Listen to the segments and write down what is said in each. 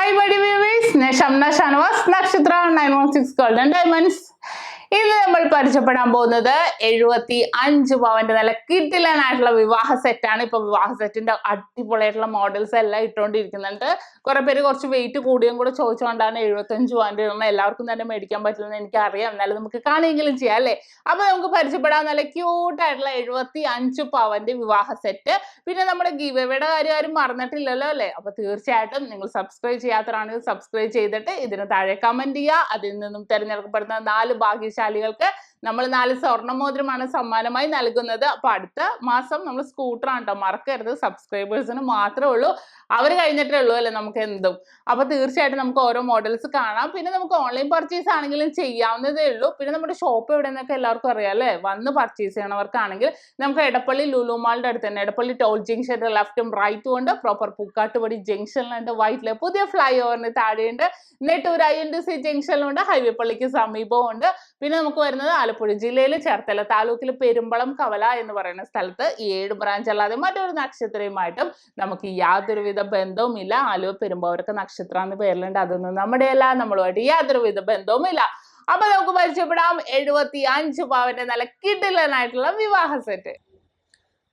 Hi, buddy viewers. SHAMNA Nakshathra 916 Golden Diamonds. ഇന്ന് നമ്മൾ പരിചയപ്പെടാൻ പോകുന്നത് 75 പവന്റെ നല്ല കിടിലനായിട്ടുള്ള വിവാഹ സെറ്റാണ്. ഇപ്പൊ വിവാഹ സെറ്റിന്റെ അടിപൊളിയായിട്ടുള്ള മോഡൽസ് എല്ലാം ഇട്ടുകൊണ്ടിരിക്കുന്നുണ്ട്. കുറെ പേര് കുറച്ച് വെയിറ്റ് കൂടിയും കൂടെ ചോദിച്ചുകൊണ്ടാണ് 75 പവന്റെ ഇടുന്നത്. എല്ലാവർക്കും തന്നെ മേടിക്കാൻ പറ്റുമെന്ന് എനിക്കറിയാം. എന്നാലും നമുക്ക് കാണുകയെങ്കിലും ചെയ്യാം അല്ലേ? അപ്പൊ നമുക്ക് പരിചയപ്പെടാൻ നല്ല ക്യൂട്ടായിട്ടുള്ള 75 പവന്റെ വിവാഹ സെറ്റ്. പിന്നെ നമ്മുടെ ഗിവ് എവേയുടെ കാര്യം ആരും മറന്നിട്ടില്ലല്ലോ അല്ലേ? അപ്പൊ തീർച്ചയായിട്ടും നിങ്ങൾ സബ്സ്ക്രൈബ് ചെയ്യാത്തവരാണെങ്കിൽ സബ്സ്ക്രൈബ് ചെയ്തിട്ട് ഇതിന് താഴെ കമന്റ് ചെയ്യുക. അതിൽ നിന്നും തിരഞ്ഞെടുക്കപ്പെടുന്ന 4 ഭാഗ്യശാലികൾക്ക് നമ്മൾ 4 സ്വർണ്ണമോതിരമാണ് സമ്മാനമായി നൽകുന്നത്. അപ്പൊ അടുത്ത മാസം നമ്മൾ സ്കൂട്ടറാണ് കേട്ടോ, മറക്കരുത്. സബ്സ്ക്രൈബേഴ്സിന് മാത്രമേ ഉള്ളൂ, അവർ കഴിഞ്ഞിട്ടേ ഉള്ളൂ അല്ലേ നമുക്ക് എന്തും. അപ്പൊ തീർച്ചയായിട്ടും നമുക്ക് ഓരോ മോഡൽസ് കാണാം. പിന്നെ നമുക്ക് ഓൺലൈൻ പർച്ചേസ് ആണെങ്കിലും ചെയ്യാവുന്നതേ ഉള്ളൂ. പിന്നെ നമ്മുടെ ഷോപ്പ് എവിടെ നിന്നൊക്കെ എല്ലാവർക്കും അറിയാം അല്ലേ? വന്ന് പർച്ചേസ് ചെയ്യണവർക്കാണെങ്കിൽ നമുക്ക് എടപ്പള്ളി ലുലു മാളിന്റെ അടുത്ത് തന്നെ, എടപ്പള്ളി ടോൾ ജംഗ്ഷന്റെ ലെഫ്റ്റും റൈറ്റും ഉണ്ട്. പ്രോപ്പർ പൂക്കാട്ടുപടി ജംഗ്ഷനിലുണ്ട്, വൈറ്റിലെ പുതിയ ഫ്ലൈ ഓവറിന് താഴെയുണ്ട്, നെട്ടൂർ INTC ജംഗ്ഷനിലുണ്ട്, ഹൈവേ പള്ളിക്ക് സമീപവും ഉണ്ട്. പിന്നെ നമുക്ക് വരുന്നത് ആലപ്പുഴ ജില്ലയിലെ ചേർത്തല താലൂക്കിൽ പെരുമ്പളം കവല എന്ന് പറയുന്ന സ്ഥലത്ത് ഈ 7 ബ്രാഞ്ച് അല്ലാതെ മറ്റൊരു നക്ഷത്രയുമായിട്ടും നമുക്ക് യാതൊരുവിധ ബന്ധവുമില്ല. ആലുവ പെരുമ്പാവൂരൊക്കെ നക്ഷത്ര എന്ന പേരിലുണ്ട്, അതൊന്നും നമ്മുടെ അല്ല, നമ്മളുമായിട്ട് യാതൊരുവിധ ബന്ധവുമില്ല. അപ്പൊ നമുക്ക് പരിചയപ്പെടാം 75 പവന്റെ നല്ല കിടിലനായിട്ടുള്ള വിവാഹ സെറ്റ്.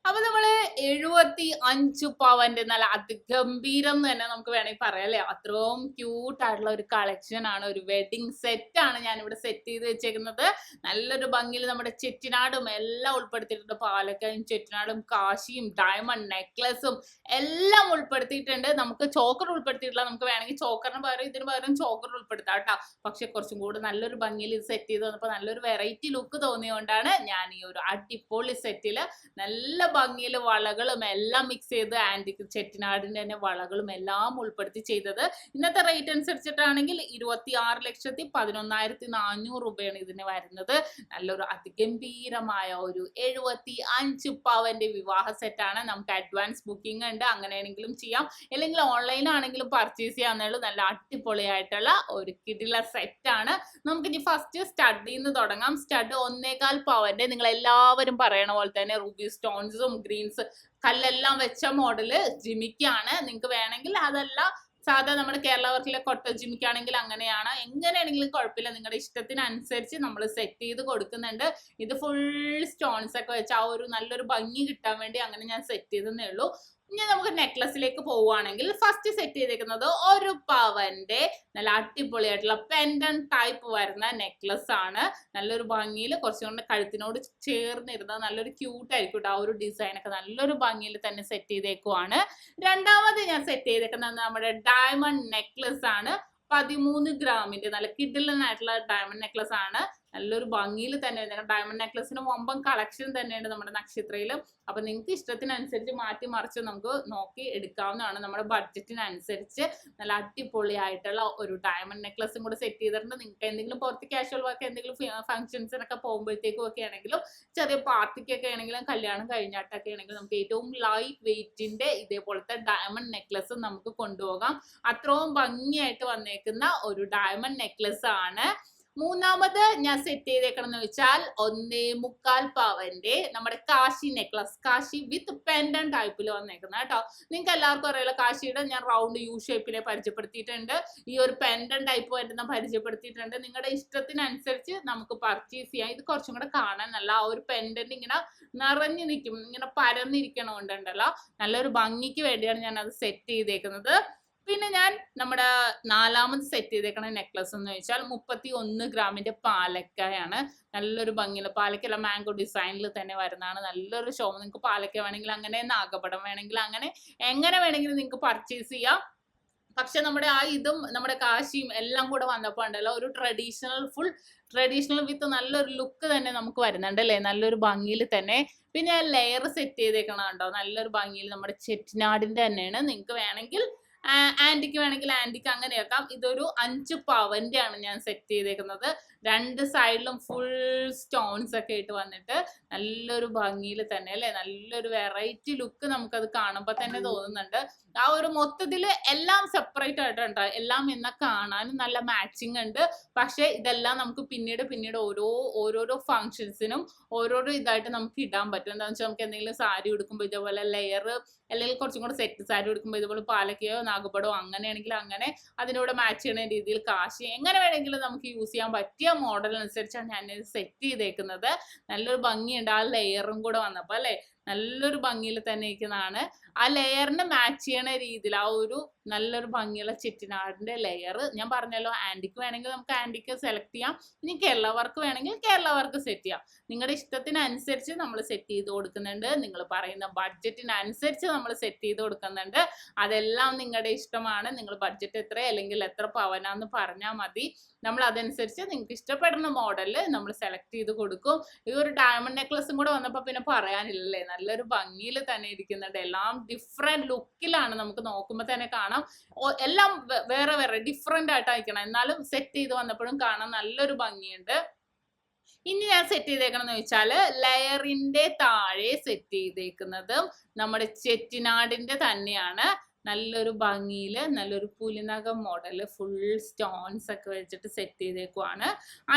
അപ്പൊ നമ്മള് 75 പവന്റെ നല്ല അതിഗംഭീരം എന്ന് തന്നെ നമുക്ക് വേണമെങ്കിൽ പറയാം അല്ലെ? അത്രയും ക്യൂട്ട് ആയിട്ടുള്ള ഒരു കളക്ഷൻ ആണ്, ഒരു വെഡിങ് സെറ്റ് ആണ് ഞാൻ ഇവിടെ സെറ്റ് ചെയ്ത് വെച്ചേക്കുന്നത്. നല്ലൊരു ഭംഗിയിൽ നമ്മുടെ ചെറ്റിനാടും എല്ലാം ഉൾപ്പെടുത്തിയിട്ടുണ്ട്. പാലക്കായും ചെറ്റിനാടും കാശിയും ഡയമണ്ട് നെക്ലസും എല്ലാം ഉൾപ്പെടുത്തിയിട്ടുണ്ട്. നമുക്ക് ചോക്കർ ഉൾപ്പെടുത്തിയിട്ടില്ല, നമുക്ക് വേണമെങ്കിൽ ചോക്കറിന് പകരം ഇതിന് പകരം ചോക്കർ ഉൾപ്പെടുത്താം കേട്ടോ. പക്ഷെ കുറച്ചും കൂടി നല്ലൊരു ഭംഗിയിൽ ഇത് സെറ്റ് ചെയ്ത് വന്നപ്പോൾ നല്ലൊരു വെറൈറ്റി ലുക്ക് തോന്നിയോണ്ടാണ് ഞാൻ ഈ ഒരു അടിപൊളി സെറ്റില് നല്ല ഭംഗിയിൽ വളകളും എല്ലാം മിക്സ് ചെയ്ത് ആന്റിക് ചെട്ടിനാടിന്റെ തന്നെ വളകളും എല്ലാം ഉൾപ്പെടുത്തി ചെയ്തത്. ഇന്നത്തെ റേറ്റ് അനുസരിച്ചിട്ടാണെങ്കിൽ 26,11,400 രൂപയാണ് ഇതിന് വരുന്നത്. നല്ലൊരു അതിഗംഭീരമായ ഒരു 75 പവന്റെ വിവാഹ സെറ്റാണ്. നമുക്ക് അഡ്വാൻസ് ബുക്കിംഗ് ഉണ്ട്, അങ്ങനെയാണെങ്കിലും ചെയ്യാം, അല്ലെങ്കിൽ ഓൺലൈൻ ആണെങ്കിലും പർച്ചേസ് ചെയ്യാവുന്നതുള്ളൂ. നല്ല അടിപൊളിയായിട്ടുള്ള ഒരു കിടില സെറ്റാണ്. നമുക്ക് ഇനി ഫസ്റ്റ് സ്റ്റഡിൽ നിന്ന് തുടങ്ങാം. സ്റ്റഡ് 1.25 പവന്റെ, നിങ്ങൾ എല്ലാവരും പറയണ പോലെ തന്നെ റൂബി സ്റ്റോൺസ് ഗ്രീൻസ് കല്ലെല്ലാം വെച്ച മോഡല് ജിമിക്കാണ്. നിങ്ങൾക്ക് വേണമെങ്കിൽ അതല്ല സാധാ നമ്മുടെ കേരള വർക്കിലെ കൊട്ട ജിമിക്കാണെങ്കിൽ അങ്ങനെയാണ്, എങ്ങനെയാണെങ്കിലും കുഴപ്പമില്ല. നിങ്ങളുടെ ഇഷ്ടത്തിനനുസരിച്ച് നമ്മൾ സെറ്റ് ചെയ്ത് കൊടുക്കുന്നുണ്ട്. ഇത് ഫുൾ സ്റ്റോൺസ് ഒക്കെ വെച്ച് ആ ഒരു നല്ലൊരു ഭംഗി കിട്ടാൻ വേണ്ടി അങ്ങനെ ഞാൻ സെറ്റ് ചെയ്തതേ ഉള്ളൂ. ഇനി നമുക്ക് നെക്ലസിലേക്ക് പോവുകയാണെങ്കിൽ ഫസ്റ്റ് സെറ്റ് ചെയ്തേക്കുന്നത് 1 പവന്റെ നല്ല അടിപൊളിയായിട്ടുള്ള പെൻഡൻ ടൈപ്പ് വരുന്ന നെക്ലസ് ആണ്. നല്ലൊരു ഭംഗിയിൽ കുറച്ചും കൂടെ കഴുത്തിനോട് ചേർന്നിരുന്ന നല്ലൊരു ക്യൂട്ട് ആയിരിക്കും ആ ഒരു ഡിസൈൻ ഒക്കെ നല്ലൊരു ഭംഗിയിൽ തന്നെ സെറ്റ് ചെയ്തേക്കുവാണ്. രണ്ടാമത് ഞാൻ സെറ്റ് ചെയ്തേക്കുന്നത് നമ്മുടെ ഡയമണ്ട് നെക്ലസ് ആണ്. 13 ഗ്രാമിന്റെ നല്ല കിടിലനായിട്ടുള്ള ഡയമണ്ട് നെക്ലസ് ആണ്. നല്ലൊരു ഭംഗിയിൽ തന്നെ ഡയമണ്ട് നെക്ലസിന് വമ്പൻ കളക്ഷൻ തന്നെയുണ്ട് നമ്മുടെ നക്ഷത്രയിലും. അപ്പൊ നിങ്ങൾക്ക് ഇഷ്ടത്തിനനുസരിച്ച് മാറ്റി മറിച്ച് നമുക്ക് നോക്കി എടുക്കാവുന്നതാണ്. നമ്മുടെ ബഡ്ജറ്റിനനുസരിച്ച് നല്ല അടിപൊളിയായിട്ടുള്ള ഒരു ഡയമണ്ട് നെക്ലസും കൂടെ സെറ്റ് ചെയ്തിട്ടുണ്ട്. നിങ്ങൾക്ക് എന്തെങ്കിലും പുറത്ത് കാഷ്വൽ വർക്ക് എന്തെങ്കിലും ഫംഗ്ഷൻസിനൊക്കെ പോകുമ്പോഴത്തേക്കും ഒക്കെ ആണെങ്കിലും, ചെറിയ പാർട്ടിക്കൊക്കെ ആണെങ്കിലും, കല്യാണം കഴിഞ്ഞിട്ടൊക്കെ ആണെങ്കിലും നമുക്ക് ഏറ്റവും ലൈറ്റ് വെയിറ്റിന്റെ ഇതേപോലത്തെ ഡയമണ്ട് നെക്ലസ് നമുക്ക് കൊണ്ടുപോകാം. അത്രയും ഭംഗിയായിട്ട് വന്നേക്കുന്ന ഒരു ഡയമണ്ട് നെക്ലസ് ആണ്. മൂന്നാമത് ഞാൻ സെറ്റ് ചെയ്തേക്കണമെന്ന് വെച്ചാൽ 1.25 പവന്റെ നമ്മുടെ കാശി നെക്ലസ്, കാശി വിത്ത് പെൻഡൻ ടൈപ്പിൽ വന്നേക്കുന്ന കേട്ടോ. നിങ്ങൾക്ക് എല്ലാവർക്കും അറിയാലോ കാശിയുടെ ഞാൻ റൗണ്ട് യു ഷേപ്പിലെ പരിചയപ്പെടുത്തിയിട്ടുണ്ട്, ഈ ഒരു പെൻഡൻ ടൈപ്പ് വരുന്ന പരിചയപ്പെടുത്തിയിട്ടുണ്ട്. നിങ്ങളുടെ ഇഷ്ടത്തിനനുസരിച്ച് നമുക്ക് പർച്ചേസ് ചെയ്യാം. ഇത് കുറച്ചും കൂടെ കാണാൻ നല്ല ആ ഒരു പെൻഡന്റ് ഇങ്ങനെ നിറഞ്ഞു നിൽക്കും, ഇങ്ങനെ പരന്നിരിക്കണോണ്ടല്ലോ നല്ലൊരു ഭംഗിക്ക് വേണ്ടിയാണ് ഞാൻ അത് സെറ്റ് ചെയ്തേക്കുന്നത്. പിന്നെ ഞാൻ നമ്മുടെ നാലാമത് സെറ്റ് ചെയ്തേക്കണ നെക്ലസ് എന്ന് വെച്ചാൽ 31 ഗ്രാമിന്റെ പാലക്കയാണ്. നല്ലൊരു ഭംഗിയുള്ള പാലക്കല്ല, മാംഗോ ഡിസൈനിൽ തന്നെ വരുന്നതാണ്. നല്ലൊരു ഷോ. നിങ്ങൾക്ക് പാലക്ക വേണമെങ്കിൽ അങ്ങനെ, നാഗപടം വേണമെങ്കിൽ അങ്ങനെ, എങ്ങനെ വേണമെങ്കിലും നിങ്ങൾക്ക് പർച്ചേസ് ചെയ്യാം. പക്ഷെ നമ്മുടെ ആ ഇതും നമ്മുടെ കാശിയും എല്ലാം കൂടെ വന്നപ്പോൾ ഉണ്ടല്ലോ ഒരു ഫുൾ ട്രഡീഷണൽ വിത്ത് നല്ലൊരു ലുക്ക് തന്നെ നമുക്ക് വരുന്നുണ്ട് അല്ലേ? നല്ലൊരു ഭംഗിയിൽ തന്നെ. പിന്നെ ലെയർ സെറ്റ് ചെയ്തേക്കണം കേട്ടോ, നല്ലൊരു ഭംഗിയിൽ നമ്മുടെ ചെട്ടിനാടിന്റെ തന്നെയാണ്. നിങ്ങൾക്ക് വേണമെങ്കിൽ ആന്റിക്ക് വേണമെങ്കിൽ ആന്റിക്ക് അങ്ങനെ വെക്കാം. ഇതൊരു 5 പവന്റെ ആണ് ഞാൻ സെറ്റ് ചെയ്തേക്കുന്നത്. രണ്ട് സൈഡിലും ഫുൾ സ്റ്റോൺസ് ഒക്കെ ഇട്ട് വന്നിട്ട് നല്ലൊരു ഭംഗിയിൽ തന്നെ അല്ലെ, നല്ലൊരു വെറൈറ്റി ലുക്ക് നമുക്കത് കാണുമ്പോൾ തന്നെ തോന്നുന്നുണ്ട്. ആ ഒരു മൊത്തത്തിൽ എല്ലാം സെപ്പറേറ്റ് ആയിട്ടുണ്ട്, എല്ലാം എന്ന കാണാനും നല്ല മാച്ചിങ് ഉണ്ട്. പക്ഷെ ഇതെല്ലാം നമുക്ക് പിന്നീട് പിന്നീട് ഓരോരോ ഫംഗ്ഷൻസിനും ഓരോരോ ഇതായിട്ട് നമുക്ക് ഇടാൻ പറ്റും. എന്താണെന്ന് വെച്ചാൽ നമുക്ക് എന്തെങ്കിലും സാരി ഉടുക്കുമ്പോൾ ഇതേപോലെ ലെയർ, അല്ലെങ്കിൽ കുറച്ചും കൂടെ സെറ്റ് സാരി ഉടുക്കുമ്പോൾ ഇതുപോലെ പാലക്കയോ നാഗപടോ അങ്ങനെയാണെങ്കിൽ അങ്ങനെ അതിനോട് മാച്ച് ചെയ്യുന്ന രീതിയിൽ കാശി എങ്ങനെ വേണമെങ്കിലും നമുക്ക് യൂസ് ചെയ്യാൻ പറ്റിയ മോഡൽ അനുസരിച്ചാണ് ഞാൻ ഇത് സെറ്റ് ചെയ്തേക്കുന്നത്. നല്ലൊരു ഭംഗിയുണ്ട് ആ ലെയറും കൂടെ വന്നപ്പോൾ അല്ലെ, നല്ലൊരു ഭംഗിയിൽ തന്നെ ഇരിക്കുന്നതാണ്. ആ ലെയറിന് മാച്ച് ചെയ്യണ രീതിയിൽ ആ ഒരു നല്ലൊരു ഭംഗിയുള്ള ചെട്ടിനാടിന്റെ ലെയർ ഞാൻ പറഞ്ഞല്ലോ. ആന്റിക്ക് വേണമെങ്കിൽ നമുക്ക് ആന്റിക്ക് സെലക്ട് ചെയ്യാം, ഇനി കേരള വർക്ക് വേണമെങ്കിൽ കേരള വർക്ക് സെറ്റ് ചെയ്യാം. നിങ്ങളുടെ ഇഷ്ടത്തിനനുസരിച്ച് നമ്മൾ സെറ്റ് ചെയ്ത് കൊടുക്കുന്നുണ്ട്, നിങ്ങൾ പറയുന്ന ബഡ്ജറ്റിനനുസരിച്ച് നമ്മൾ സെറ്റ് ചെയ്ത് കൊടുക്കുന്നുണ്ട്. അതെല്ലാം നിങ്ങളുടെ ഇഷ്ടമാണ്. നിങ്ങൾ ബഡ്ജറ്റ് എത്ര അല്ലെങ്കിൽ എത്ര പവനാന്ന് പറഞ്ഞാൽ മതി, നമ്മൾ അതനുസരിച്ച് നിങ്ങൾക്ക് ഇഷ്ടപ്പെടുന്ന മോഡലിൽ നമ്മൾ സെലക്ട് ചെയ്ത് കൊടുക്കും. ഈ ഒരു ഡയമണ്ട് നെക്ലസും കൂടെ വന്നപ്പോൾ പിന്നെ പറയാനില്ലല്ലേ, നല്ലൊരു ഭംഗിയിൽ തന്നെ ഇരിക്കുന്നുണ്ട്. എല്ലാം ഡിഫറെന്റ് ലുക്കിലാണ്, നമുക്ക് നോക്കുമ്പോൾ തന്നെ കാണാം. എല്ലാം വേറെ വേറെ ഡിഫറെന്റ് ആയിട്ടായിരിക്കണം, എന്നാലും സെറ്റ് ചെയ്ത് വന്നപ്പോഴും കാണാൻ നല്ലൊരു ഭംഗിയുണ്ട്. ഇനി ഞാൻ സെറ്റ് ചെയ്തേക്കണെന്ന് വെച്ചാല് ലെയറിന്റെ താഴെ സെറ്റ് ചെയ്തേക്കുന്നത് നമ്മുടെ ചെട്ടിനാടിന്റെ തന്നെയാണ്. നല്ലൊരു ഭംഗിയില് നല്ലൊരു പുലിനകം മോഡല് ഫുൾ സ്റ്റോൺസ് ഒക്കെ വെച്ചിട്ട് സെറ്റ് ചെയ്തേക്കുവാണ്.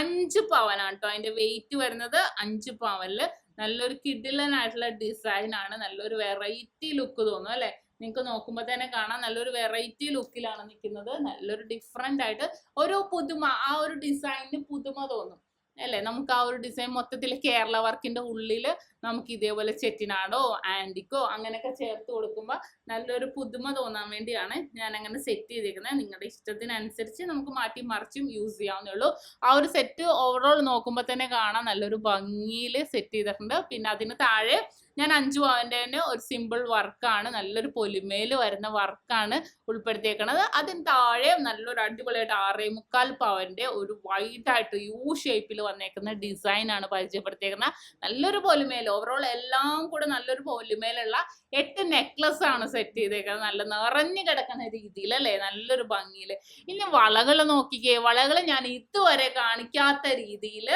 5 പവനാണ് കേട്ടോ അതിന്റെ വെയിറ്റ് വരുന്നത്. 5 പവനില് നല്ലൊരു കിഡിലനായിട്ടുള്ള ഡിസൈൻ ആണ്. നല്ലൊരു വെറൈറ്റി ലുക്ക് തോന്നും അല്ലെ, നിങ്ങൾക്ക് നോക്കുമ്പോൾ തന്നെ കാണാം. നല്ലൊരു വെറൈറ്റി ലുക്കിലാണ് നിൽക്കുന്നത്. നല്ലൊരു ഡിഫറെന്റ് ആയിട്ട് ഒരു പുതുമ, ആ ഒരു ഡിസൈനിന് പുതുമ തോന്നും അല്ലെ. നമുക്ക് ആ ഒരു ഡിസൈൻ മൊത്തത്തിൽ കേരള വർക്കിന്റെ ഉള്ളിൽ നമുക്ക് ഇതേപോലെ ചെട്ടിനാടോ ആന്റിക്കോ അങ്ങനെയൊക്കെ ചേർത്ത് കൊടുക്കുമ്പോൾ നല്ലൊരു പുതുമ തോന്നാൻ വേണ്ടിയാണ് ഞാൻ അങ്ങനെ സെറ്റ് ചെയ്തേക്കുന്നത്. നിങ്ങളുടെ ഇഷ്ടത്തിനനുസരിച്ച് നമുക്ക് മാറ്റി മറിച്ചും യൂസ് ചെയ്യാവുന്നേ ഉള്ളൂ. ആ ഒരു സെറ്റ് ഓവറോൾ നോക്കുമ്പോൾ തന്നെ കാണാൻ നല്ലൊരു ഭംഗിയിൽ സെറ്റ് ചെയ്തിട്ടുണ്ട്. പിന്നെ അതിന് താഴെ ഞാൻ 5 പവന്റെ തന്നെ ഒരു സിമ്പിൾ വർക്കാണ്, നല്ലൊരു പൊലിമയിൽ വരുന്ന വർക്കാണ് ഉൾപ്പെടുത്തിയേക്കുന്നത്. അതിന് താഴെ നല്ലൊരു അടിപൊളിയായിട്ട് 6.25 പവന്റെ ഒരു വൈഡ് ആയിട്ട് യു ഷേപ്പിൽ വന്നേക്കുന്ന ഡിസൈൻ ആണ് പരിചയപ്പെടുത്തിയേക്കുന്നത്. നല്ലൊരു പൊലിമയിൽ ഓവറോൾ എല്ലാം കൂടെ നല്ലൊരു പൊലിമയിലുള്ള 8 നെക്ലസ് ആണ് സെറ്റ് ചെയ്തേക്കുന്നത്. നല്ല നിറഞ്ഞു കിടക്കുന്ന രീതിയിൽ അല്ലേ, നല്ലൊരു ഭംഗിയിൽ. ഇനി വളകൾ നോക്കിക്കേ, വളകൾ ഞാൻ ഇതുവരെ കാണിക്കാത്ത രീതിയിൽ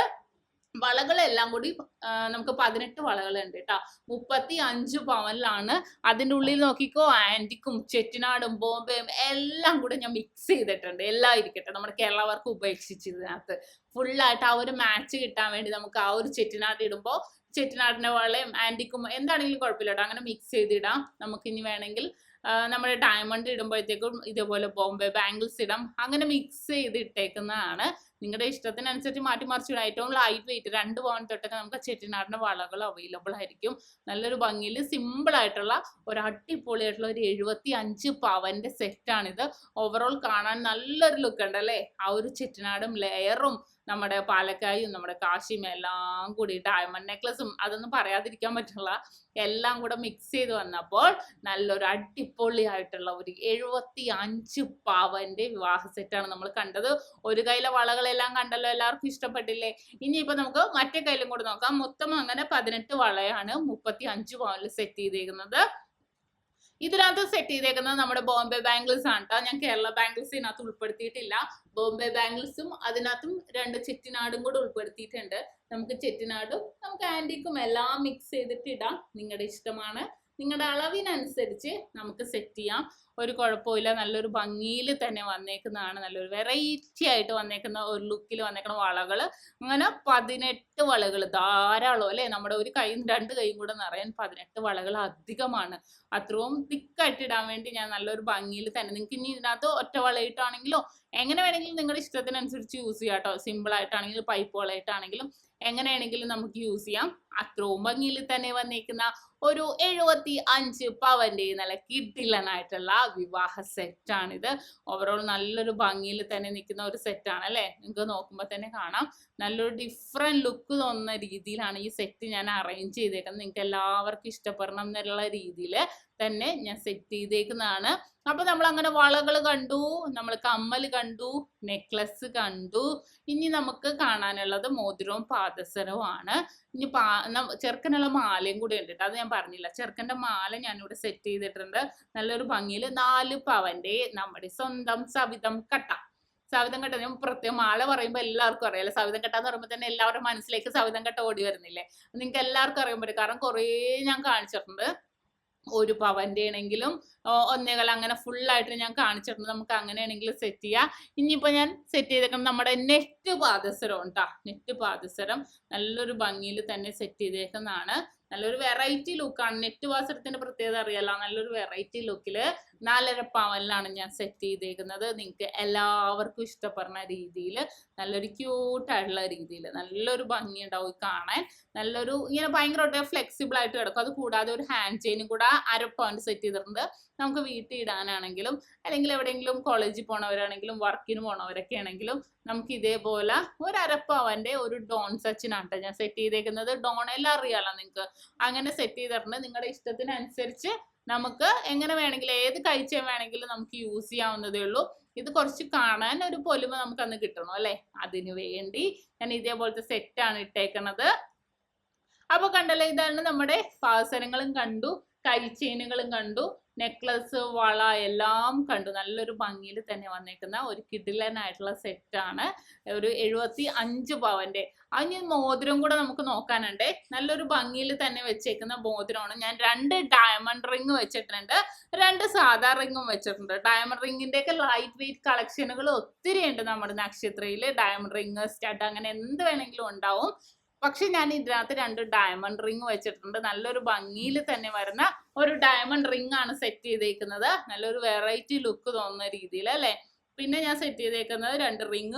വളകളെല്ലാം കൂടി നമുക്ക് 18 വളകളുണ്ട് കേട്ടോ. 35 പവനിലാണ്. അതിൻ്റെ ഉള്ളിൽ നോക്കിക്കോ ആന്റിക്കും ചെട്ടിനാടും ബോംബെയും എല്ലാം കൂടെ ഞാൻ മിക്സ് ചെയ്തിട്ടുണ്ട്. എല്ലാം ഇരിക്കട്ടെ, നമ്മുടെ കേരള വർക്ക് ഉപേക്ഷിച്ചതിനകത്ത് ഫുള്ളായിട്ട് ആ ഒരു മാച്ച് കിട്ടാൻ വേണ്ടി നമുക്ക് ആ ഒരു ചെട്ടിനാട് ഇടുമ്പോൾ ചെട്ടിനാടിന്റെ വളയും ആന്റിക്കും എന്താണെങ്കിലും കുഴപ്പമില്ല കേട്ടോ, അങ്ങനെ മിക്സ് ചെയ്തിടാം. നമുക്ക് ഇനി വേണമെങ്കിൽ നമ്മുടെ ഡയമണ്ട് ഇടുമ്പോഴത്തേക്കും ഇതേപോലെ ബോംബെ ബാംഗിൾസ് ഇടാം. അങ്ങനെ മിക്സ് ചെയ്ത് ഇട്ടേക്കുന്നതാണ്. നിങ്ങളുടെ ഇഷ്ടത്തിനനുസരിച്ച് മാറ്റി മറിച്ചിടാം. ഏറ്റവും ലൈറ്റ് വെയിറ്റ് 2 പവൻ തൊട്ടൊക്കെ നമുക്ക് ചെട്ടിനാടിന്റെ വളകൾ അവൈലബിൾ ആയിരിക്കും. നല്ലൊരു ഭംഗിയിൽ സിമ്പിൾ ആയിട്ടുള്ള ഒരു അടിപൊളിയായിട്ടുള്ള ഒരു 75 പവന്റെ സെറ്റാണിത്. ഓവറോൾ കാണാൻ നല്ലൊരു ലുക്ക് ഉണ്ട് അല്ലേ. ആ ഒരു ചെട്ടിനാടും ലെയറും നമ്മുടെ പാലക്കായും നമ്മുടെ കാശിയും എല്ലാം കൂടി ഡയമണ്ട് നെക്ലസും അതൊന്നും പറയാതിരിക്കാൻ പറ്റില്ല, എല്ലാം കൂടെ മിക്സ് ചെയ്ത് വന്നപ്പോൾ നല്ലൊരു അടിപൊളിയായിട്ടുള്ള ഒരു 75 പവന്റെ വിവാഹ സെറ്റാണ് നമ്മൾ കണ്ടത്. ഒരു കയ്യിലെ വളകളെല്ലാം കണ്ടല്ലോ, എല്ലാവർക്കും ഇഷ്ടപ്പെട്ടില്ലേ? ഇനിയിപ്പോ നമുക്ക് മറ്റേ കയ്യിലും കൂടെ നോക്കാം. മൊത്തം അങ്ങനെ 18 വളയാണ് 35 പവനിൽ സെറ്റ് ചെയ്തേക്കുന്നത്. ഇതിനകത്ത് സെറ്റ് ചെയ്തേക്കുന്നത് നമ്മുടെ ബോംബെ ബാംഗിൾസ് ആണ് കേട്ടോ. ഞാൻ കേരള ബാംഗിൾസ് ഇതിനകത്ത് ഉൾപ്പെടുത്തിയിട്ടില്ല. ബോംബെ ബാംഗിൾസും അതിനകത്തും 2 ചെട്ടിനാടും കൂടെ ഉൾപ്പെടുത്തിയിട്ടുണ്ട്. നമുക്ക് ചെട്ടിനാടും നമുക്ക് ആന്റിക്കും എല്ലാം മിക്സ് ചെയ്തിട്ട് ഇടാം. നിങ്ങളുടെ ഇഷ്ടമാണ്, നിങ്ങളുടെ അളവിനനുസരിച്ച് നമുക്ക് സെറ്റ് ചെയ്യാം. ഒരു കുഴപ്പമില്ല. നല്ലൊരു ഭംഗിയിൽ തന്നെ വന്നേക്കുന്നതാണ്. നല്ലൊരു വെറൈറ്റി ആയിട്ട് വന്നേക്കുന്ന ഒരു ലുക്കിൽ വന്നേക്കുന്ന വളകൾ. അങ്ങനെ 18 വളകൾ ധാരാളം അല്ലേ. നമ്മുടെ ഒരു കൈയും 2 കൈയും കൂടെ നിറയാൻ 18 വളകൾ അധികമാണ്. അത്രയും തിക്കായിട്ട് ഇടാൻ വേണ്ടി ഞാൻ നല്ലൊരു ഭംഗിയിൽ തന്നെ, നിങ്ങൾക്ക് ഇനി ഇതിനകത്ത് ഒറ്റ വളയിട്ടാണെങ്കിലോ എങ്ങനെ വേണമെങ്കിലും നിങ്ങളുടെ ഇഷ്ടത്തിനനുസരിച്ച് യൂസ് ചെയ്യാം കേട്ടോ. സിമ്പിൾ ആയിട്ടാണെങ്കിലും പൈപ്പ് വളയിട്ടാണെങ്കിലും എങ്ങനെയാണെങ്കിലും നമുക്ക് യൂസ് ചെയ്യാം. അത്രയും ഭംഗിയിൽ തന്നെ വന്നേക്കുന്ന ഒരു 75 പവന്റെ നല്ല കിഡിലനായിട്ടുള്ള വിവാഹ സെറ്റാണിത്. ഓവറോൾ നല്ലൊരു ഭംഗിയിൽ തന്നെ നിൽക്കുന്ന ഒരു സെറ്റാണ് അല്ലേ. നിങ്ങൾക്ക് നോക്കുമ്പോൾ തന്നെ കാണാം നല്ലൊരു ഡിഫറെന്റ് ലുക്ക് തോന്നുന്ന രീതിയിലാണ് ഈ സെറ്റ് ഞാൻ അറേഞ്ച് ചെയ്തേക്കുന്നത്. നിങ്ങൾക്ക് എല്ലാവർക്കും ഇഷ്ടപ്പെടണം എന്നുള്ള രീതിയിൽ തന്നെ ഞാൻ സെറ്റ് ചെയ്തേക്കുന്നതാണ്. അപ്പൊ നമ്മൾ അങ്ങനെ വളകൾ കണ്ടു, നമ്മൾ കമ്മൽ കണ്ടു, നെക്ലസ് കണ്ടു. ഇനി നമുക്ക് കാണാനുള്ളത് മോതിരവും പാദസരവും ആണ്. ഇനി ചെറുക്കനുള്ള മാലയും കൂടി ഉണ്ട് കേട്ടോ, അത് ഞാൻ പറഞ്ഞില്ല. ചെറുക്കന്റെ മാല ഞാനിവിടെ സെറ്റ് ചെയ്തിട്ടുണ്ട്. നല്ലൊരു ഭംഗിയിൽ 4 പവന്റെ നമ്മുടെ സ്വന്തം സവിതം കട്ട. സവിതം കെട്ട ഞാൻ പ്രത്യേകം മാല പറയുമ്പോൾ എല്ലാവർക്കും അറിയാലോ. സവിതം കെട്ട എന്ന് പറയുമ്പോൾ തന്നെ എല്ലാവരുടെ മനസ്സിലേക്ക് സവിതം കെട്ട ഓടി വരുന്നില്ലേ? നിങ്ങൾക്ക് എല്ലാവർക്കും അറിയാൻ പറ്റും. കാരണം കുറേ ഞാൻ കാണിച്ചിട്ടുണ്ട്. 1 പവന്റെ ആണെങ്കിലും 1.25 അങ്ങനെ ഫുള്ളായിട്ട് ഞാൻ കാണിച്ചിട്ടുണ്ട്. നമുക്ക് അങ്ങനെയാണെങ്കിലും സെറ്റ് ചെയ്യാം. ഇനിയിപ്പോൾ ഞാൻ സെറ്റ് ചെയ്തേക്കുന്നത് നമ്മുടെ നെറ്റ് പാദസരം കേട്ടോ. നെറ്റ് പാദസരം നല്ലൊരു ഭംഗിയിൽ തന്നെ സെറ്റ് ചെയ്തേക്കുന്നതാണ്. നല്ലൊരു വെറൈറ്റി ലുക്കാണ്. നെറ്റ് പാദസരത്തിന്റെ പ്രത്യേകത അറിയാലോ. നല്ലൊരു വെറൈറ്റി ലുക്കില് 4.5 പവനിലാണ് ഞാൻ സെറ്റ് ചെയ്തേക്കുന്നത്. നിങ്ങൾക്ക് എല്ലാവർക്കും ഇഷ്ടപ്പെടുന്ന രീതിയിൽ നല്ലൊരു ക്യൂട്ടായിട്ടുള്ള രീതിയിൽ നല്ലൊരു ഭംഗി ഉണ്ടാവും കാണാൻ. നല്ലൊരു ഇങ്ങനെ ഭയങ്കരമായിട്ട് ഫ്ലെക്സിബിൾ ആയിട്ട് കിടക്കും. അത് കൂടാതെ ഒരു ഹാൻഡ് ചെയിനും കൂടെ 1/2 പവൻ സെറ്റ് ചെയ്തിട്ടുണ്ട്. നമുക്ക് വീട്ടിൽ ഇടാനാണെങ്കിലും അല്ലെങ്കിൽ എവിടെയെങ്കിലും കോളേജിൽ പോണവരാണെങ്കിലും വർക്കിന് പോണവരൊക്കെ ആണെങ്കിലും നമുക്ക് ഇതേപോലെ ഒരു 1/2 പവന്റെ ഒരു ഡോൺ സച്ചിനാണ് ഞാൻ സെറ്റ് ചെയ്തേക്കുന്നത്. ഡോൺ എല്ലാം അറിയാലോ നിങ്ങൾക്ക്. അങ്ങനെ സെറ്റ് ചെയ്തിട്ടുണ്ട്. നിങ്ങളുടെ ഇഷ്ടത്തിനനുസരിച്ച് നമുക്ക് എങ്ങനെ വേണമെങ്കിലും ഏത് കഴിച്ചാൽ വേണമെങ്കിലും നമുക്ക് യൂസ് ചെയ്യാവുന്നതേ ഉള്ളൂ. ഇത് കുറച്ച് കാണാൻ ഒരു പൊലിമ നമുക്ക് അന്ന് കിട്ടണം അല്ലെ. അതിനു വേണ്ടി ഞാൻ ഇതേപോലത്തെ സെറ്റാണ് ഇട്ടേക്കണത്. അപ്പൊ കണ്ടല്ലോ, ഇതാണ് നമ്മുടെ പാദസരങ്ങളും കണ്ടു, കൈച്ചെയിനുകളും കണ്ടു, നെക്ലസ്, വള എല്ലാം കണ്ടു. നല്ലൊരു ഭംഗിയിൽ തന്നെ വന്നേക്കുന്ന ഒരു കിടിലനായിട്ടുള്ള സെറ്റാണ്. ഒരു 75 പവന്റെ. അതിന് മോതിരം കൂടെ നമുക്ക് നോക്കാനുണ്ട്. നല്ലൊരു ഭംഗിയിൽ തന്നെ വെച്ചേക്കുന്ന മോതിരമാണ്. ഞാൻ 2 ഡയമണ്ട് റിങ് വെച്ചിട്ടുണ്ട്, 2 സാധാ റിങ്ങും വെച്ചിട്ടുണ്ട്. ഡയമണ്ട് റിങ്ങിന്റെ ഒക്കെ ലൈറ്റ് വെയിറ്റ് കളക്ഷനുകൾ ഒത്തിരി ഉണ്ട് നമ്മുടെ നക്ഷത്രയില്. ഡയമണ്ട് റിങ്, സ്റ്റഡ് അങ്ങനെ എന്ത് വേണമെങ്കിലും ഉണ്ടാവും. പക്ഷെ ഞാൻ ഇതിനകത്ത് 2 ഡയമണ്ട് റിങ് വെച്ചിട്ടുണ്ട്. നല്ലൊരു ഭംഗിയിൽ തന്നെ വരുന്ന ഒരു ഡയമണ്ട് റിങ് ആണ് സെറ്റ് ചെയ്തേക്കുന്നത്. നല്ലൊരു വെറൈറ്റി ലുക്ക് തോന്നുന്ന രീതിയിൽ അല്ലെ. പിന്നെ ഞാൻ സെറ്റ് ചെയ്തേക്കുന്നത് 2 റിങ്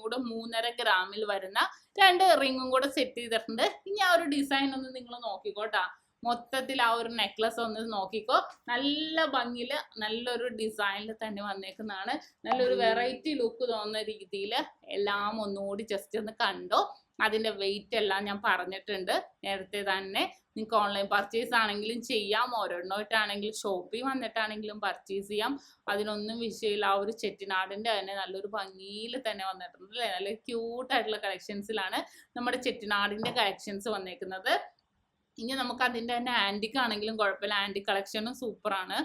കൂടെ 3.5 ഗ്രാമിൽ വരുന്ന 2 റിങ്ങും കൂടെ സെറ്റ് ചെയ്തിട്ടുണ്ട്. ഇനി ആ ഒരു ഡിസൈൻ ഒന്ന് നിങ്ങൾ നോക്കിക്കോട്ടാ. മൊത്തത്തിൽ ആ ഒരു നെക്ലസ് ഒന്ന് നോക്കിക്കോ. നല്ല ഭംഗിയിൽ നല്ലൊരു ഡിസൈനിൽ തന്നെ വന്നേക്കുന്നതാണ്. നല്ലൊരു വെറൈറ്റി ലുക്ക് തോന്നുന്ന രീതിയിൽ എല്ലാം ഒന്നുകൂടി ജസ്റ്റ് ഒന്ന് കണ്ടോ. അതിന്റെ വെയിറ്റ് എല്ലാം ഞാൻ പറഞ്ഞിട്ടുണ്ട് നേരത്തെ തന്നെ. നിങ്ങൾക്ക് ഓൺലൈൻ പർച്ചേസ് ആണെങ്കിലും ചെയ്യാം, ഒരെണ്ണമായിട്ടാണെങ്കിലും ഷോപ്പിൽ വന്നിട്ടാണെങ്കിലും പർച്ചേസ് ചെയ്യാം. അതിനൊന്നും വിഷയമില്ല. ആ ഒരു ചെട്ടിനാടിന്റെ തന്നെ നല്ലൊരു ഭംഗിയിൽ തന്നെ വന്നിട്ടുണ്ട് അല്ലേ. നല്ല ക്യൂട്ടായിട്ടുള്ള കളക്ഷൻസിലാണ് നമ്മുടെ ചെട്ടിനാടിന്റെ കളക്ഷൻസ് വന്നേക്കുന്നത്. ഇനി നമുക്ക് അതിന്റെ തന്നെ ആന്റിക് ആണെങ്കിലും കുഴപ്പമില്ല. ആന്റിക് കളക്ഷനും സൂപ്പറാണ്.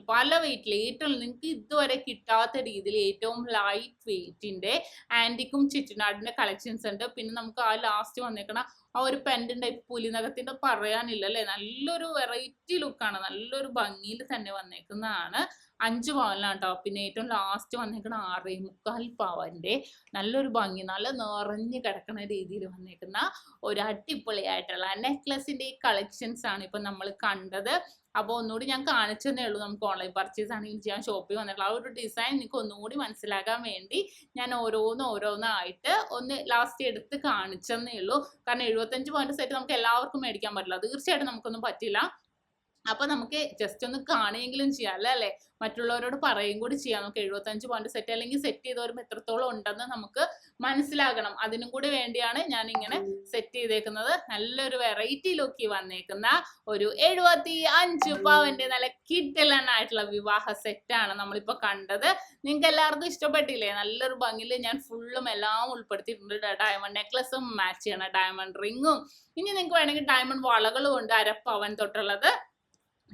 പല വെയിറ്റിൽ ഏറ്റവും നിങ്ങൾക്ക് ഇതുവരെ കിട്ടാത്ത രീതിയിൽ ഏറ്റവും ലൈറ്റ് വെയിറ്റിന്റെ ആന്റിക്കും ചെട്ടിനാടിന്റെ കളക്ഷൻസ് ഉണ്ട്. പിന്നെ നമുക്ക് ആ ലാസ്റ്റ് വന്നേക്കണ ആ ഒരു പെൻഡന്റ് ടൈപ്പ് പുലിനകത്തിന്റെ പറയാനില്ല അല്ലെ. നല്ലൊരു വെറൈറ്റി ലുക്കാണ്. നല്ലൊരു ഭംഗിയിൽ തന്നെ വന്നേക്കുന്നതാണ്. 5 പവനിലാണ് കേട്ടോ. പിന്നെ ഏറ്റവും ലാസ്റ്റ് വന്നേക്കുന്ന 6.25 പവന്റെ നല്ലൊരു ഭംഗി, നല്ല നിറഞ്ഞു കിടക്കുന്ന രീതിയിൽ വന്നേക്കുന്ന ഒരു അടിപൊളിയായിട്ടുള്ള നെക്ലസിന്റെ കളക്ഷൻസ് ആണ് ഇപ്പൊ നമ്മൾ കണ്ടത്. അപ്പോൾ ഒന്നുകൂടി ഞാൻ കാണിച്ചതേ ഉള്ളൂ. നമുക്ക് ഓൺലൈൻ പർച്ചേസ് ആണെങ്കിലും ചെയ്യാൻ, ഷോപ്പിൽ വന്നിട്ടുള്ള ആ ഒരു ഡിസൈൻ നിങ്ങൾക്ക് ഒന്നുകൂടി മനസ്സിലാക്കാൻ വേണ്ടി ഞാൻ ഓരോന്നായിട്ട് ഒന്ന് ലാസ്റ്റ് എടുത്ത് കാണിച്ചതേ ഉള്ളൂ. കാരണം 75 പോയിന്റ് സെറ്റ് നമുക്ക് എല്ലാവർക്കും മേടിക്കാൻ പറ്റില്ല. തീർച്ചയായിട്ടും നമുക്കൊന്നും പറ്റില്ല. അപ്പൊ നമുക്ക് ജസ്റ്റ് ഒന്ന് കാണുകയെങ്കിലും ചെയ്യാം അല്ലേ. മറ്റുള്ളവരോട് പറയും കൂടി ചെയ്യാം. നമുക്ക് 75 പോയിന്റ് സെറ്റ് അല്ലെങ്കിൽ സെറ്റ് ചെയ്ത് വരുമ്പോൾ എത്രത്തോളം ഉണ്ടെന്ന് നമുക്ക് മനസ്സിലാകണം. അതിനും കൂടി വേണ്ടിയാണ് ഞാൻ ഇങ്ങനെ സെറ്റ് ചെയ്തേക്കുന്നത്. നല്ലൊരു വെറൈറ്റി ലുക്കി വന്നേക്കുന്ന ഒരു 75 പവന്റെ നല്ല കിഡിലനായിട്ടുള്ള വിവാഹ സെറ്റാണ് നമ്മളിപ്പോ കണ്ടത്. നിങ്ങൾക്ക് എല്ലാവർക്കും ഇഷ്ടപ്പെട്ടില്ലേ? നല്ലൊരു ഭംഗിയിൽ ഞാൻ ഫുള്ളും എല്ലാം ഉൾപ്പെടുത്തിയിട്ടുണ്ട്. ഡയമണ്ട് നെക്ലസും മാച്ച് ചെയ്യണം, ഡയമണ്ട് റിങ്ങും. ഇനി നിങ്ങൾക്ക് വേണമെങ്കിൽ ഡയമണ്ട് വളകളും ഉണ്ട്, 1/2 പവൻ തൊട്ടുള്ളത്.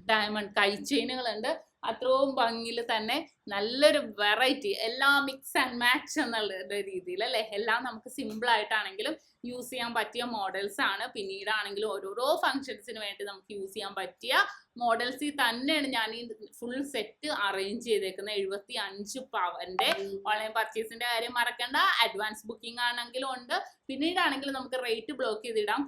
ഡയമണ്ട് കൈച്ചെയിനുകളുണ്ട്. അത്രയും ഭംഗിയിൽ തന്നെ നല്ലൊരു വെറൈറ്റി, എല്ലാം മിക്സ് ആൻഡ് മാച്ച് എന്നുള്ള രീതിയിൽ അല്ലെ. എല്ലാം നമുക്ക് സിമ്പിൾ ആയിട്ടാണെങ്കിലും യൂസ് ചെയ്യാൻ പറ്റിയ മോഡൽസ് ആണ്. പിന്നീടാണെങ്കിലും ഓരോരോ ഫംഗ്ഷൻസിന് വേണ്ടി നമുക്ക് യൂസ് ചെയ്യാൻ പറ്റിയ മോഡൽസിൽ തന്നെയാണ് ഞാൻ ഈ ഫുൾ സെറ്റ് അറേഞ്ച് ചെയ്തേക്കുന്നത്. 75 പവന്റെ ഓൺലൈൻ പർച്ചേസിന്റെ കാര്യം മറക്കണ്ട. അഡ്വാൻസ് ബുക്കിംഗ് ആണെങ്കിലും ഉണ്ട്. പിന്നീടാണെങ്കിലും നമുക്ക് റേറ്റ് ബ്ലോക്ക് ചെയ്തിടാം.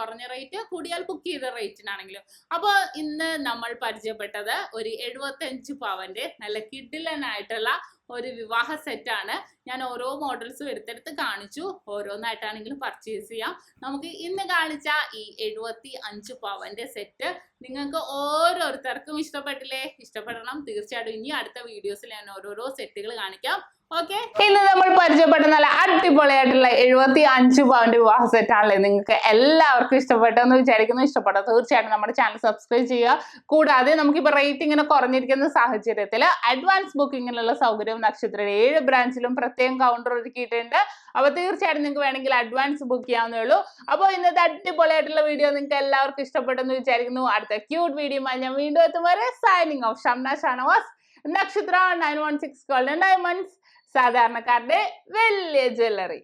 കുറഞ്ഞ റേറ്റ്, കൂടിയാൽ ബുക്ക് ചെയ്ത റേറ്റിനാണെങ്കിലും. അപ്പോൾ ഇന്ന് നമ്മൾ പരിചയപ്പെട്ടത് ഒരു 75 പവന്റെ നല്ല കിഡിലനായിട്ടുള്ള ഒരു വിവാഹ സെറ്റാണ്. ഞാൻ ഓരോ മോഡൽസും എടുത്തെടുത്ത് കാണിച്ചു. ഓരോന്നായിട്ടാണെങ്കിലും പർച്ചേസ് ചെയ്യാം. നമുക്ക് ഇന്ന് കാണിച്ച ഈ 75 പവന്റെ സെറ്റ് നിങ്ങൾക്ക് ഓരോരുത്തർക്കും ഇഷ്ടപ്പെട്ടില്ലേ? ഇഷ്ടപ്പെടണം തീർച്ചയായിട്ടും. ഇനി അടുത്ത വീഡിയോസിൽ ഞാൻ ഓരോരോ സെറ്റുകൾ കാണിക്കാം. ഓക്കെ, ഇന്ന് നമ്മൾ പരിചയപ്പെട്ട നല്ല അടിപൊളിയായിട്ടുള്ള 75 പവന്റെ വിവാഹ സെറ്റ് ആണല്ലേ. നിങ്ങൾക്ക് എല്ലാവർക്കും ഇഷ്ടപ്പെട്ടെന്ന് വിചാരിക്കുന്നു. ഇഷ്ടപ്പെട്ട തീർച്ചയായിട്ടും നമ്മുടെ ചാനൽ സബ്സ്ക്രൈബ് ചെയ്യുക. കൂടാതെ നമുക്കിപ്പോ റേറ്റ് ഇങ്ങനെ കുറഞ്ഞിരിക്കുന്ന സാഹചര്യത്തിൽ അഡ്വാൻസ് ബുക്കിങ്ങിനുള്ള സൗകര്യം നക്ഷത്രയുടെ 7 ബ്രാഞ്ചിലും പ്രത്യേകം കൗണ്ടർ ഒരുക്കിയിട്ടുണ്ട്. അപ്പൊ തീർച്ചയായിട്ടും നിങ്ങൾക്ക് വേണമെങ്കിൽ അഡ്വാൻസ് ബുക്ക് ചെയ്യാവുന്നേ ഉള്ളൂ. അപ്പോൾ ഇന്നത്തെ അടിപൊളിയായിട്ടുള്ള വീഡിയോ നിങ്ങൾക്ക് എല്ലാവർക്കും ഇഷ്ടപ്പെട്ടെന്ന് വിചാരിക്കുന്നു. അടുത്ത ക്യൂട്ട് വീഡിയോ ഞാൻ വീണ്ടും എത്തും വരെ signing off. Shamna Shanavas, Nakshatra 916 Golden Diamonds. സാധാരണക്കാരുടെ വലിയ ജ്വല്ലറി.